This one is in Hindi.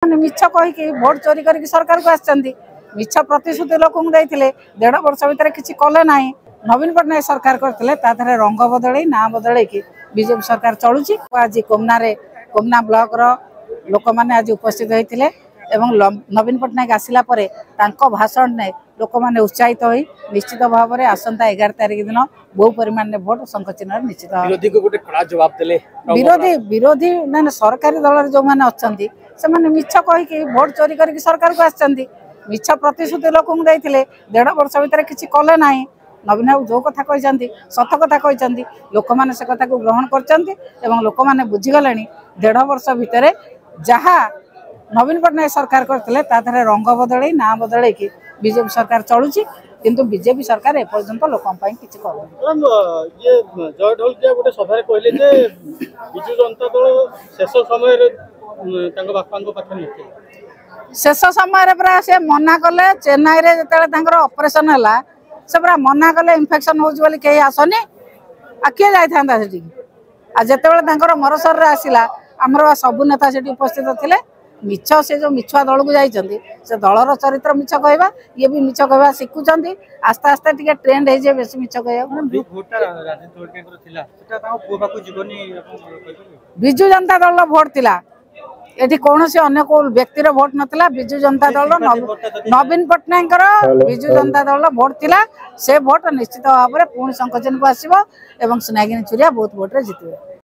मिछ कहीकि भोट चोरी करके सरकार को आसछन्ती मिछ प्रतिश्रुति लोक देते 1.5 वर्ष भितर किसी कले ना नवीन पट्टनायक सरकार करते रंग बदल ना बदल कि बीजेपी सरकार चलुची। आज कोमना ब्लॉक लोक मैंने आज उपस्थित होते नवीन पट्टनायक आसला भाषण ने लोक मैंने उत्साहित हो निश्चित भाव में आसंता 11 तारिख दिन बहु परिमाण भोट शंख चिन्ह निश्चित विरोधी ना सरकारी दल जो मैंने अच्छा से मिछ कहीकि भोट चोरी करके सरकार को आसछन्ती मिछ प्रतिश्रुति लोक देते 1.5 वर्ष भितर किसी कले ना नवीन बाबू जो कथा कहते सत कथा कहते लोक मैंने से कथा को ग्रहण कर लोक मैंने बुझीगले 1.5 वर्ष भितर जहाँ नवीन पट्टनायक सरकार करते रंग बदल ना बदल कि बीजेपी सरकार चलुची किंतु बीजेपी सरकार एपर्यंत लोकों किसी गोटे सभा कहले विजु जनता दल शेष समय शेष समय पूरा से मना कले चेन्नई रे जो ऑपरेशन है से पूरा मना कले इन्फेक्शन हो कहीं आसनी आ किए जाता जिते मरसर आसला आमर सबू नेता से उपस्थित थे मिछ से जो मिछुआ दल को जाइए से दलर चरित्र मिछ कहवा ये भी मिछ कहवा शिखुंट आस्ते आस्ते टे ट्रेंड हो बेस मिछ कह विजु जनता दल भोट थिला एठी कौन से अन्य को व्यक्तिर भोट नथिला विजु जनता दल नवीन पट्टनायक विजु जनता दल भोट थिला से भोट निश्चित भाव में पुणी शंखचिन्ह को आसो और स्नेहिनी छुरिया बहुत भोट रे जितबे।